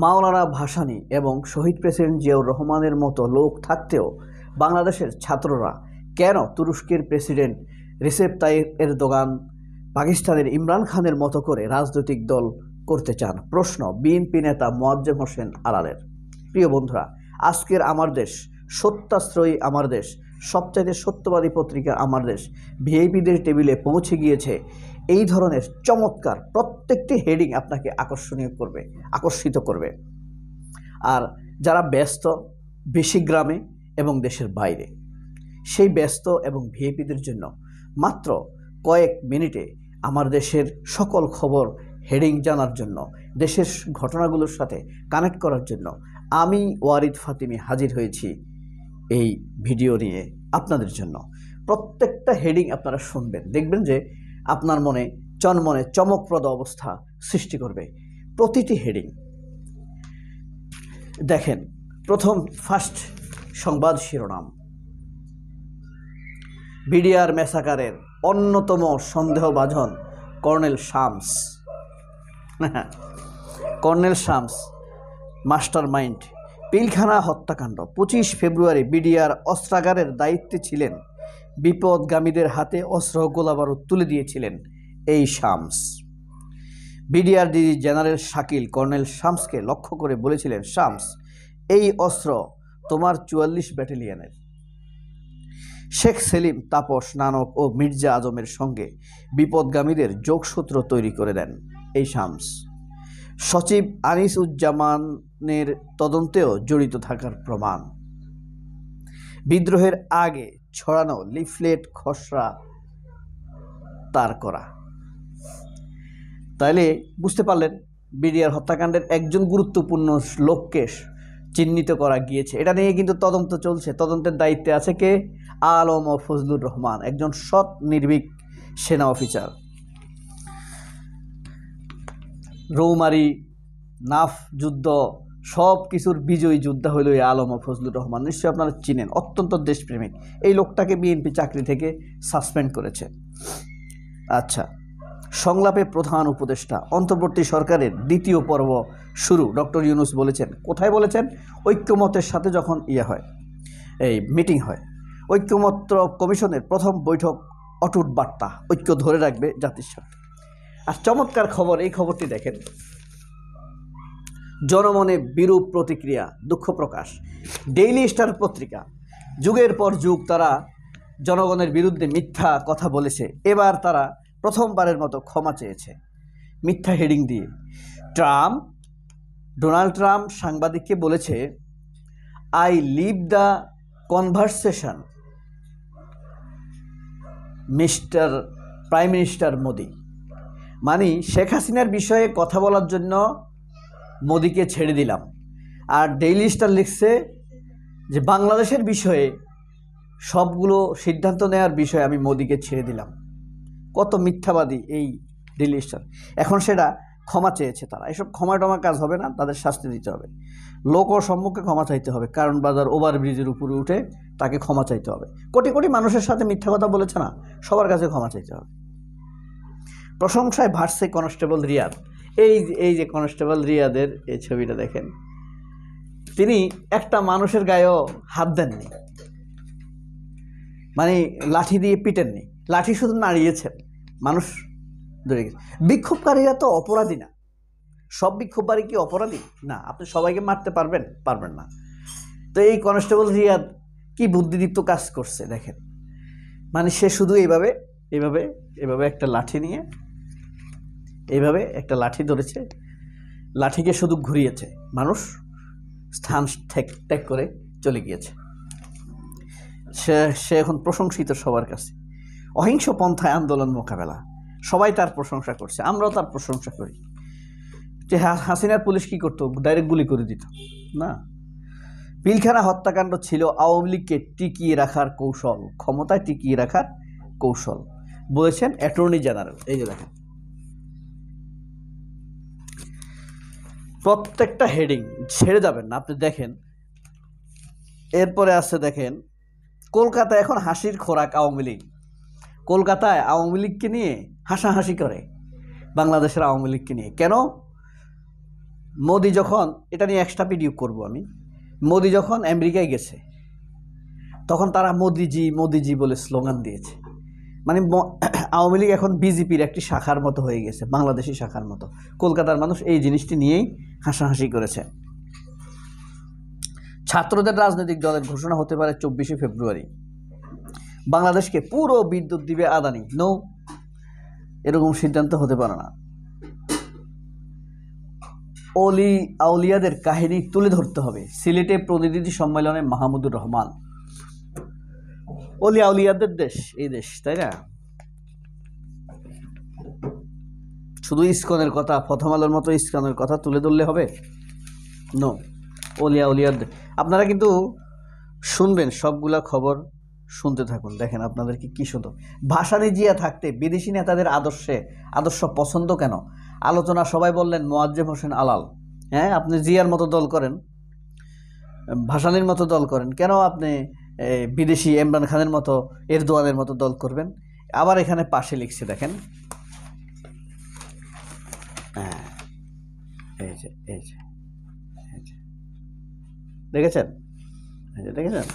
মাওলানা ভাসানী এবং শহীদ প্রেসিডেন্ট জিয়াউর রহমানের মতো লোক থাকতেও বাংলাদেশের ছাত্ররা কেন তুরস্কের প্রেসিডেন্ট রিসেপ তাইয়িপ এরদোগান, পাকিস্তানের ইমরান খানের মতো করে রাজনৈতিক দল করতে চান? প্রশ্ন বিএনপি নেতা মোয়াজ্জেম হোসেন আলালের। প্রিয় বন্ধুরা, আজকের আমার দেশ, সত্যাশ্রয়ী আমার দেশ, সবচাইতে সত্যবাদী পত্রিকা আমার দেশ ভিআইপিদের টেবিলে পৌঁছে গিয়েছে এই ধরনের চমৎকার প্রত্যেকটি হেডিং আপনাকে আকর্ষিত করবে। আর যারা ব্যস্ত বেশি গ্রামে এবং দেশের বাইরে, সেই ব্যস্ত এবং ভিআইপিদের জন্য মাত্র কয়েক মিনিটে আমার দেশের সকল খবর হেডিং জানার জন্য, দেশের ঘটনাগুলোর সাথে কানেক্ট করার জন্য আমি ওয়ারিদ ফাতিমি হাজির হয়েছি এই ভিডিও নিয়ে আপনাদের জন্য। প্রত্যেকটা হেডিং আপনারা শুনবেন, দেখবেন যে আপনার মনে চনমনে চমকপ্রদ অবস্থা সৃষ্টি করবে প্রতিটি হেডিং। দেখেন, প্রথম ফার্স্ট সংবাদ শিরোনাম, বিডিআর ম্যাসাকারের অন্যতম সন্দেহভাজন colonel Shams. Colonel Shams master mind Pilkhana হত্যাকাণ্ড। 25 ফেব্রুয়ারি বিডিআর অস্ত্রাগারের দায়িত্বে ছিলেন, বিপদগামীদের হাতে অস্ত্র গোলাবারুদ তুলে দিয়েছিলেন এই Shams. BDR DG general Shakil colonel শামসকে লক্ষ্য করে বলেছিলেন, শামস, এই অস্ত্র তোমার 44 ব্যাটালিয়নের। শেখ সেলিম, তাপস, নানক ও মির্জা আজমের সঙ্গে বিপদগামীদের যোগসূত্র তৈরি করে দেন এই শামস। সচিব আনিস উজ্জামানের তদন্তেও জড়িত থাকার প্রমাণ। বিদ্রোহের আগে ছড়ানো লিফলেট খসড়া তার করা। তাইলে বুঝতে পারলেন বিডিআর হত্যাকাণ্ডের একজন গুরুত্বপূর্ণ লোককে চিহ্নিত করা গিয়েছে। এটা নিয়ে কিন্তু তদন্ত চলছে। তদন্তের দায়িত্বে আছে কে? আলম ও ফজলুর রহমান, একজন সৎ নির্ভীক সেনা অফিসার। রৌমারি, নাফ যুদ্ধ, সব কিছুর বিজয়ী যোদ্ধা হইল এই আলম ও ফজলুর রহমান। নিশ্চয়ই আপনারা চিনেন, অত্যন্ত দেশপ্রেমিক। এই লোকটাকে বিএনপি চাকরি থেকে সাসপেন্ড করেছে। আচ্ছা, সংলাপে প্রধান উপদেষ্টা, অন্তর্বর্তী সরকারের দ্বিতীয় পর্ব শুরু। ডক্টর ইউনূস বলেছেন, কোথায় বলেছেন? ঐক্যমতের সাথে যখন হয়, এই মিটিং হয়, ঐক্যমত্য কমিশনের প্রথম বৈঠক, অটুট বার্তা, ঐক্য ধরে রাখবে জাতির স্বার্থে। আর চমৎকার খবর, এই খবরটি দেখেন, জনমনে বিরূপ প্রতিক্রিয়া, দুঃখ প্রকাশ। ডেইলি স্টার পত্রিকা, যুগের পর যুগ তারা জনগণের বিরুদ্ধে মিথ্যা কথা বলেছে, এবার তারা প্রথমবারের মতো ক্ষমা চেয়েছে মিথ্যা হেডিং দিয়ে। ডোনাল্ড ট্রাম্প সাংবাদিককে বলেছে, I leave the conversation mister prime minister Modi. মানে শেখ হাসিনার বিষয়ে কথা বলার জন্য মোদিকে ছেড়ে দিলাম। আর ডেইলি স্টার লিখছে যে বাংলাদেশের বিষয়ে সবগুলো সিদ্ধান্ত নেওয়ার বিষয়ে আমি মোদিকে ছেড়ে দিলাম। কত মিথ্যাবাদী এই ডেইলি স্টার। এখন সেটা ক্ষমা চেয়েছে তারা। এসব ক্ষমা টমা কাজ হবে না, তাদের শাস্তি দিতে হবে। লোক সম্মুখে ক্ষমা চাইতে হবে। কারণ বাজার ওভারব্রিজের উপরে উঠে তাকে ক্ষমা চাইতে হবে। কোটি কোটি মানুষের সাথে মিথ্যা কথা বলেছে না, সবার কাছে ক্ষমা চাইতে হবে। প্রশংসায় ভাসছে কনস্টেবল রিয়াদ। এই যে কনস্টেবল রিয়াদের এই ছবিটা দেখেন, তিনি একটা মানুষের গায়েও হাত দেননি, মানে লাঠি দিয়ে পিটেননি, লাঠি শুধু নাড়িয়েছেন, মানুষ ধরে গেছে। বিক্ষোভকারীরা তো অপরাধী না। সব বিক্ষোভকারী কি অপরাধী না? আপনি সবাইকে মারতে পারবেন না। তো এই কনস্টেবল রিয়াদ কি বুদ্ধিদীপ্ত কাজ করছে দেখেন। মানে সে শুধু এইভাবে একটা লাঠি নিয়ে এইভাবে একটা লাঠি ধরেছে, লাঠিকে শুধু ঘুরিয়েছে, মানুষ স্থান ত্যাগ করে চলে গিয়েছে। সে এখন প্রশংসিত সবার কাছে। অহিংস পন্থায় আন্দোলন মোকাবেলা, সবাই তার প্রশংসা করছে, আমরাও তার প্রশংসা করি। যে হাসিনার পুলিশ কি করতো? ডাইরেক্ট গুলি করে দিত না। পিলখানা হত্যাকাণ্ড ছিল আওয়ামী লীগকে টিকিয়ে রাখার কৌশল, ক্ষমতায় টিকিয়ে রাখার কৌশল, বলেছেন অ্যাটর্নি জেনারেল। এই যে দেখেন, প্রত্যেকটা হেডিং ছেড়ে যাবেন না, আপনি দেখেন। এরপরে আছে দেখেন, কলকাতায় এখন হাসির খোরাক আওয়ামী লীগ। কলকাতায় আওয়ামী লীগকে নিয়ে হাসাহাসি করে, বাংলাদেশের আওয়ামী লীগকে নিয়ে। কেন? মোদি যখন, এটা নিয়ে এক্সট্রা ভিডিও করব আমি, মোদি যখন আমেরিকায় গেছে তখন তারা মোদিজি মোদিজি বলে স্লোগান দিয়েছে। মানে আওয়ামী লীগ এখন বিজেপির একটি শাখার মতো হয়ে গেছে, বাংলাদেশি শাখার মতো। কলকাতার মানুষ এই জিনিসটি নিয়েই হাসাহাসি করেছে। ছাত্রদের রাজনৈতিক দলের ঘোষণা হতে পারে 24শে ফেব্রুয়ারি। বাংলাদেশকে পুরো বিদ্যুৎ দিবে আদানি, নো, এরকম সিদ্ধান্ত হতে পারে না। অলি আউলিয়াদের কাহিনী তুলে ধরতে হবে, সিলেটে প্রতিনিধি সম্মেলনে মাহমুদুর রহমান। অলি আউলিয়াদের দেশ এই দেশ, তাই না? শুধু ইসকনের কথা, প্রথম আলোর মতো ইসকনের কথা তুলে ধরলে হবে? নো, অলি আউলিয়াদের। আপনারা কিন্তু শুনবেন, সবগুলা খবর শুনতে থাকুন, দেখেন আপনাদেরকে কি সুন্দর। ভাসানী জিয়া থাকতে বিদেশি নেতাদের আদর্শ পছন্দ কেন? আলোচনা সবাই বললেন মোয়াজ্জেম হোসেন আলাল। হ্যাঁ, আপনি জিয়ার মতো দল করেন, ভাসানীর মতো দল করেন, কেন আপনি বিদেশি ইমরান খানের মতো, এরদোয়ানের মতো দল করবেন? আবার এখানে পাশে লিখছে, দেখেন, এই যে দেখেছেন, দেখেছেন,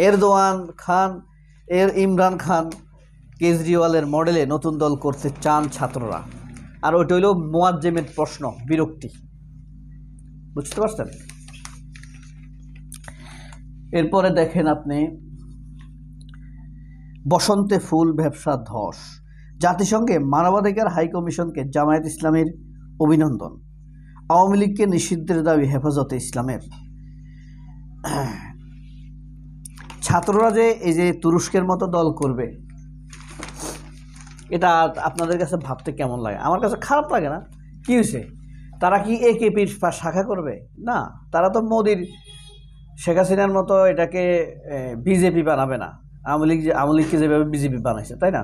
এরদোয়ান খান, ইমরান খান, কেজরিওয়ালের মডেলে নতুন দল করতে চান ছাত্ররা। আর ওইটা হইল মোয়াজ্জেমের প্রশ্ন, বিরক্তি। বুঝতে পারছেন? এরপরে দেখেন আপনি, বসন্তে ফুল ব্যবসা ধস। জাতিসংঘে মানবাধিকার হাই কমিশনকে জামায়াত ইসলামীর অভিনন্দন। আওয়ামী লীগকে নিষিদ্ধের দাবি হেফাজতে ইসলামের। ছাত্ররা যে এই যে তুরস্কের মতো দল করবে, এটা আপনাদের কাছে ভাবতে কেমন লাগে? আমার কাছে খারাপ লাগে না। কি হয়েছে? তারা কি একেপির শাখা করবে? না, তারা তো মোদির, শেখ হাসিনার মতো এটাকে বিজেপি বানাবে না। আওয়ামী লীগকে যেভাবে বিজেপি বানাইছে, তাই না?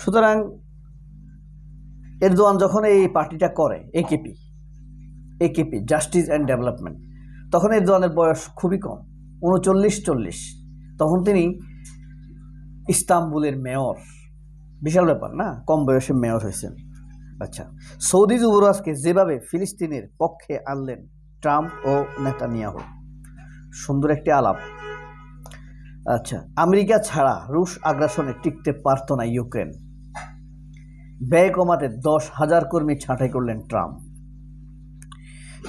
সুতরাং এরদোয়ান যখন এই পার্টিটা করে, একেপি জাস্টিস অ্যান্ড ডেভেলপমেন্ট, তখন এরদোয়ানের বয়স খুবই কম, 39-40। তখন তিনি ইস্তাম্বুলের মেয়র, বিশাল ব্যাপার না, কম বয়সে মেয়র হয়েছেন। আচ্ছা, সৌদি যুবরাজকে যেভাবে ফিলিস্তিনের পক্ষে আনলেন ট্রাম্প ও নেতানিয়াহু, সুন্দর একটি আলাপ। আচ্ছা, আমেরিকা ছাড়া রুশ আগ্রাসনে টিকতে পারত না ইউক্রেন। ব্যয় কমাতে 10,000 কর্মী ছাঁটাই করলেন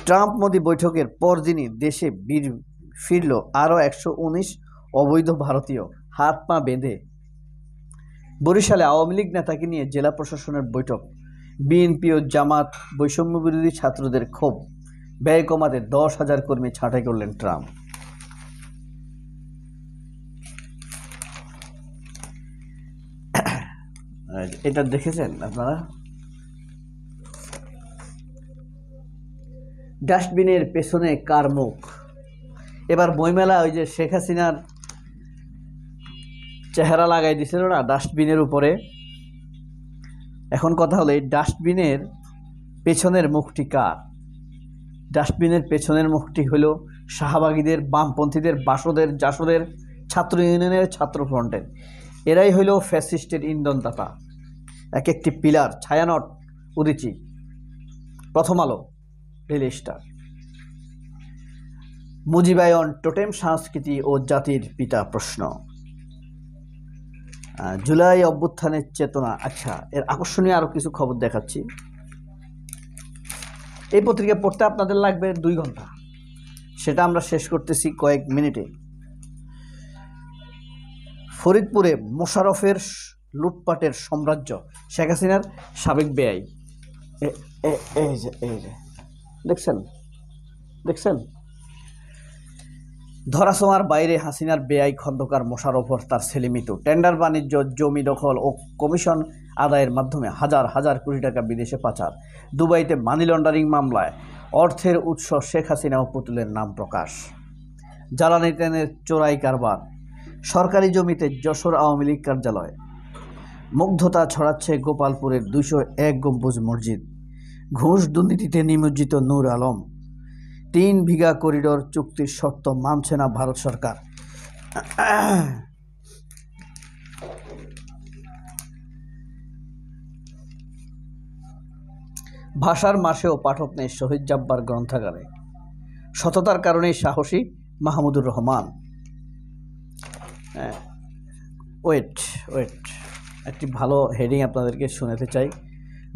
ট্রাম্প মোদি বৈঠকের পরদিনই দেশে ফিরল আরও 119 অবৈধ ভারতীয়, হাত পা বেঁধে। বরিশালে আওয়ামী লীগ নেতাকে নিয়ে জেলা প্রশাসনের বৈঠক। বিএনপি ও জামাত বৈষম্য বিরোধী ছাত্রদের ক্ষোভ। ব্যয় কমাতে 10,000 কর্মী ছাঁটাই করলেন ট্রাম্প। এটা দেখেছেন আপনারা? ডাস্টবিনের পেছনে কার মুখ? এবার বইমেলা ওই যে শেখ হাসিনার চেহারা লাগাই দিছিল না ডাস্টবিনের উপরে। এখন কথা হলো, এই ডাস্টবিনের পেছনের মুখটি কার? ডাস্টবিনের পেছনের মুখটি হলো শাহবাগীদের, বামপন্থীদের, বাসদের, জাসদের, ছাত্র ইউনিয়নের, ছাত্র ফ্রন্টের। এরাই হইল ফ্যাসিস্টের ইন্ধনদাতা। এক একটি পিলার, ছায়ানট, উদীচী, প্রথম আলো, ডেইলি স্টার। মুজিবায়ন টোটেম সংস্কৃতি ও জাতির পিতা প্রশ্ন। জুলাই অভ্যুত্থানের চেতনা। আচ্ছা, এর আকর্ষণীয় আরও কিছু খবর দেখাচ্ছি। এই পত্রিকা পড়তে আপনাদের লাগবে 2 ঘন্টা, সেটা আমরা শেষ করতেছি কয়েক মিনিটে। ফরিদপুরে মোশাররফের লুটপাটের সাম্রাজ্য, শেখ হাসিনার সাবেক বেআই। এই যে দেখছেন? ধরাছোঁয়ার বাইরে হাসিনার বেআই খন্দকার মোশাররফ তার ছেলে মৃত। টেন্ডার বাণিজ্য, জমি দখল ও কমিশন আদায়ের মাধ্যমে হাজার হাজার কোটি টাকা বিদেশে পাচার। দুবাইতে মানি লন্ডারিং মামলায় অর্থের উৎস শেখ হাসিনা ও পুতুলের নাম প্রকাশ। জ্বালানি তেলের চোরাই কারবার। সরকারি জমিতে যশোর আওয়ামী লীগ কার্যালয়। মুগ্ধতা ছড়াচ্ছে গোপালপুরের 201 গম্বুজ মসজিদ। ঘুষ দুর্নীতিতে নিমজ্জিত নূর আলম। 3 বিঘা করিডোর চুক্তির শর্ত মানছে না ভারত সরকার। ভাষার মাসেও পাঠক নেই শহীদ জাব্বার গ্রন্থাগারে, সততার কারণেই সাহসী মাহমুদুর রহমান। ওয়েট ওয়েট একটি ভালো হেডিং আপনাদেরকে শোনাতে চাই।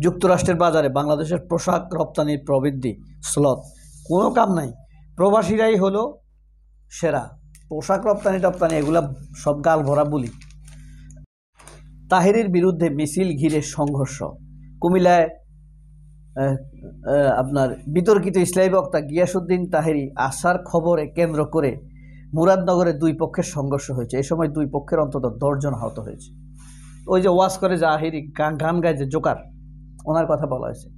যুক্তরাষ্ট্রের বাজারে বাংলাদেশের পোশাক রপ্তানির প্রবৃদ্ধি স্লথ, কোনো কাম নাই, প্রবাসীরাই হলো সেরা। পোশাক রপ্তানি এগুলা সব গাল ভরা বলি। তাহেরির বিরুদ্ধে মিছিল ঘিরে সংঘর্ষ, কুমিল্লায় আপনার বিতর্কিত ইসলামী বক্তা গিয়াসউদ্দিন তাহেরি আসার খবরে কেন্দ্র করে মুরাদনগরে দুই পক্ষের সংঘর্ষ হয়েছে। এই সময় দুই পক্ষের অন্তত 10 জন আহত হয়েছে। ওই যে ওয়াজ করে জাহিরি গান গায় যে জোকার, ওনার কথা বলা হয়েছে।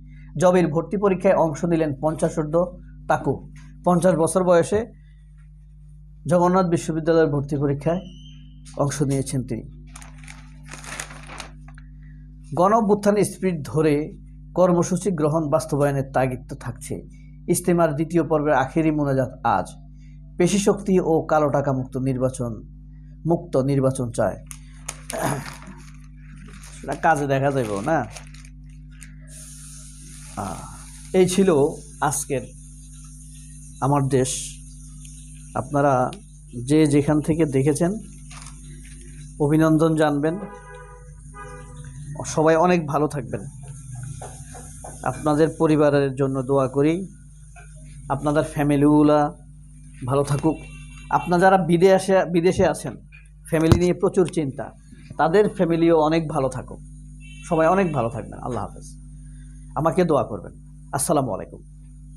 জবির ভর্তি পরীক্ষায় অংশ নিলেন 50 ঊর্ধ্ব তাকু, 50 বছর বয়সে জগন্নাথ বিশ্ববিদ্যালয়ের ভর্তি পরীক্ষায় অংশ নিয়েছেন তিনি। গণ অভ্যুত্থানের স্পিরিট ধরে কর্মসূচি গ্রহণ বাস্তবায়নের তাগিদ থাকছে। ইজতেমার দ্বিতীয় পর্বের আখেরি মোনাজাত আজ। পেশিশক্তি ও কালো টাকা মুক্ত নির্বাচন চায়। কাজে দেখা যাবে না। এই ছিল আজকের আমার দেশ। আপনারা যে যেখান থেকে দেখেছেন অভিনন্দন জানবেন। সবাই অনেক ভালো থাকবেন। আপনাদের পরিবারের জন্য দোয়া করি, আপনাদের ফ্যামিলিগুলা ভালো থাকুক। আপনারা যারা বিদেশে আছেন, ফ্যামিলি নিয়ে প্রচুর চিন্তা, তাদের ফ্যামিলিও অনেক ভালো থাকুক। সবাই অনেক ভালো থাকবেন। আল্লাহ হাফেজ। আমাকে দোয়া করবেন। আসসালামু আলাইকুম।